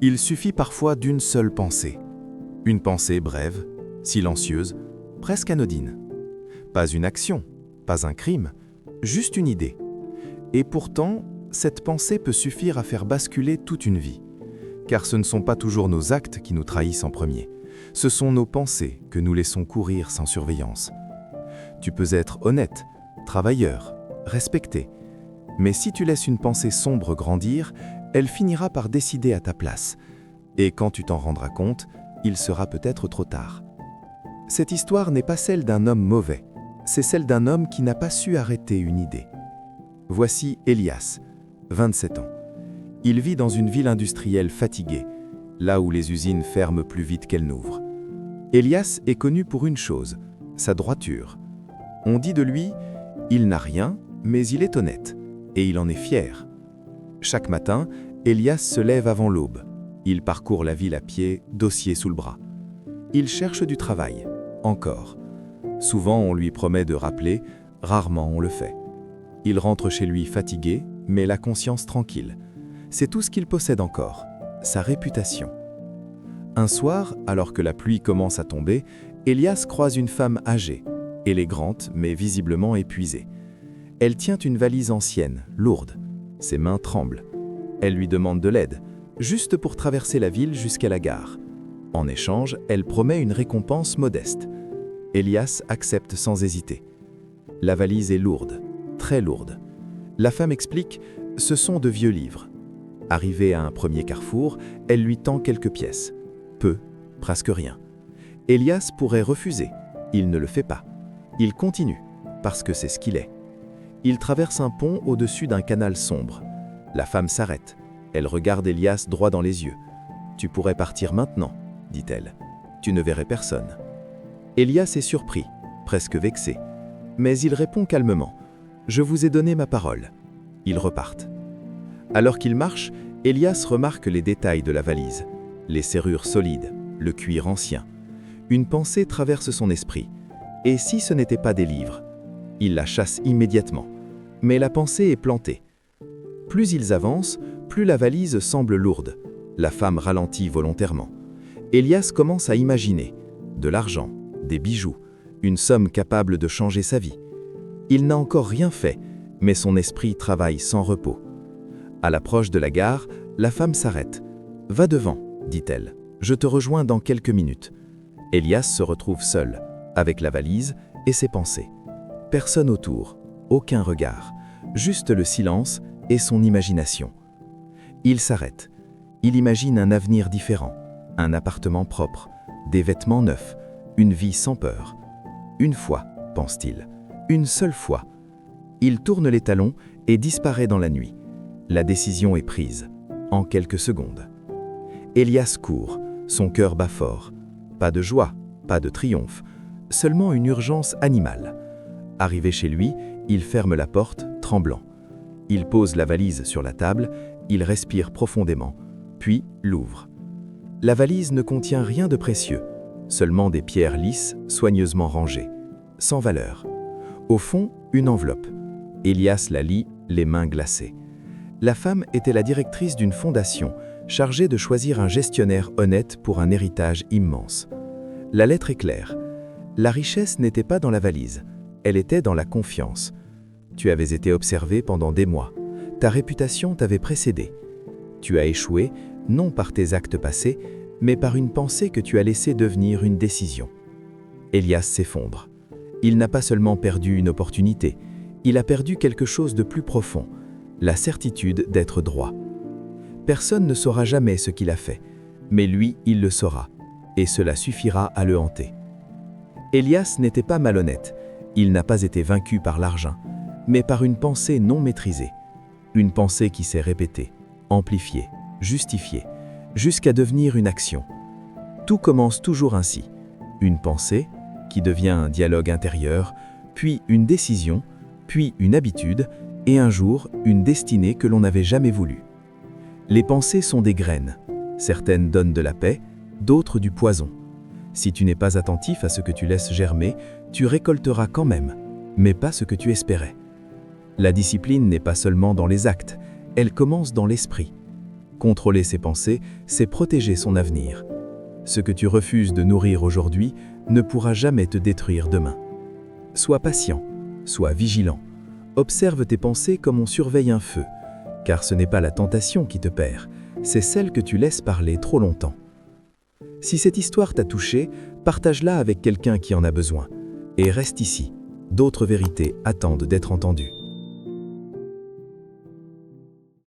Il suffit parfois d'une seule pensée. Une pensée brève, silencieuse, presque anodine. Pas une action, pas un crime, juste une idée. Et pourtant, cette pensée peut suffire à faire basculer toute une vie. Car ce ne sont pas toujours nos actes qui nous trahissent en premier. Ce sont nos pensées que nous laissons courir sans surveillance. Tu peux être honnête, travailleur, respecté. Mais si tu laisses une pensée sombre grandir, elle finira par décider à ta place. Et quand tu t'en rendras compte, il sera peut-être trop tard. Cette histoire n'est pas celle d'un homme mauvais, c'est celle d'un homme qui n'a pas su arrêter une idée. Voici Elias, 27 ans. Il vit dans une ville industrielle fatiguée, là où les usines ferment plus vite qu'elles n'ouvrent. Elias est connu pour une chose, sa droiture. On dit de lui, il n'a rien, mais il est honnête, et il en est fier. Chaque matin, Elias se lève avant l'aube. Il parcourt la ville à pied, dossier sous le bras. Il cherche du travail, encore. Souvent, on lui promet de rappeler, rarement on le fait. Il rentre chez lui fatigué, mais la conscience tranquille. C'est tout ce qu'il possède encore, sa réputation. Un soir, alors que la pluie commence à tomber, Elias croise une femme âgée, élégante mais visiblement épuisée. Elle tient une valise ancienne, lourde. Ses mains tremblent. Elle lui demande de l'aide, juste pour traverser la ville jusqu'à la gare. En échange, elle promet une récompense modeste. Elias accepte sans hésiter. La valise est lourde, très lourde. La femme explique, ce sont de vieux livres. Arrivée à un premier carrefour, elle lui tend quelques pièces. Peu, presque rien. Elias pourrait refuser. Il ne le fait pas. Il continue, parce que c'est ce qu'il est. Il traverse un pont au-dessus d'un canal sombre. La femme s'arrête. Elle regarde Elias droit dans les yeux. « Tu pourrais partir maintenant », dit-elle. « Tu ne verrais personne. » Elias est surpris, presque vexé. Mais il répond calmement. « Je vous ai donné ma parole. » Ils repartent. Alors qu'ils marchent, Elias remarque les détails de la valise. Les serrures solides, le cuir ancien. Une pensée traverse son esprit. Et si ce n'était pas des livres? Il la chasse immédiatement. Mais la pensée est plantée. Plus ils avancent, plus la valise semble lourde. La femme ralentit volontairement. Elias commence à imaginer. De l'argent, des bijoux, une somme capable de changer sa vie. Il n'a encore rien fait, mais son esprit travaille sans repos. À l'approche de la gare, la femme s'arrête. « Va devant », dit-elle. « Je te rejoins dans quelques minutes. » Elias se retrouve seul, avec la valise et ses pensées. Personne autour, aucun regard, juste le silence et son imagination. Il s'arrête. Il imagine un avenir différent, un appartement propre, des vêtements neufs, une vie sans peur. Une fois, pense-t-il, une seule fois. Il tourne les talons et disparaît dans la nuit. La décision est prise, en quelques secondes. Elias court, son cœur bat fort. Pas de joie, pas de triomphe, seulement une urgence animale. Arrivé chez lui, il ferme la porte, tremblant. Il pose la valise sur la table, il respire profondément, puis l'ouvre. La valise ne contient rien de précieux, seulement des pierres lisses, soigneusement rangées, sans valeur. Au fond, une enveloppe. Elias la lit, les mains glacées. La femme était la directrice d'une fondation, chargée de choisir un gestionnaire honnête pour un héritage immense. La lettre est claire. La richesse n'était pas dans la valise, elle était dans la confiance. Tu avais été observé pendant des mois. Ta réputation t'avait précédé. Tu as échoué, non par tes actes passés, mais par une pensée que tu as laissée devenir une décision. Elias s'effondre. Il n'a pas seulement perdu une opportunité, il a perdu quelque chose de plus profond, la certitude d'être droit. Personne ne saura jamais ce qu'il a fait, mais lui, il le saura, et cela suffira à le hanter. Elias n'était pas malhonnête, il n'a pas été vaincu par l'argent, mais par une pensée non maîtrisée. Une pensée qui s'est répétée, amplifiée, justifiée, jusqu'à devenir une action. Tout commence toujours ainsi. Une pensée, qui devient un dialogue intérieur, puis une décision, puis une habitude, et un jour, une destinée que l'on n'avait jamais voulu. Les pensées sont des graines. Certaines donnent de la paix, d'autres du poison. Si tu n'es pas attentif à ce que tu laisses germer, tu récolteras quand même, mais pas ce que tu espérais. La discipline n'est pas seulement dans les actes, elle commence dans l'esprit. Contrôler ses pensées, c'est protéger son avenir. Ce que tu refuses de nourrir aujourd'hui ne pourra jamais te détruire demain. Sois patient, sois vigilant. Observe tes pensées comme on surveille un feu, car ce n'est pas la tentation qui te perd, c'est celle que tu laisses parler trop longtemps. Si cette histoire t'a touché, partage-la avec quelqu'un qui en a besoin. Et reste ici, d'autres vérités attendent d'être entendues.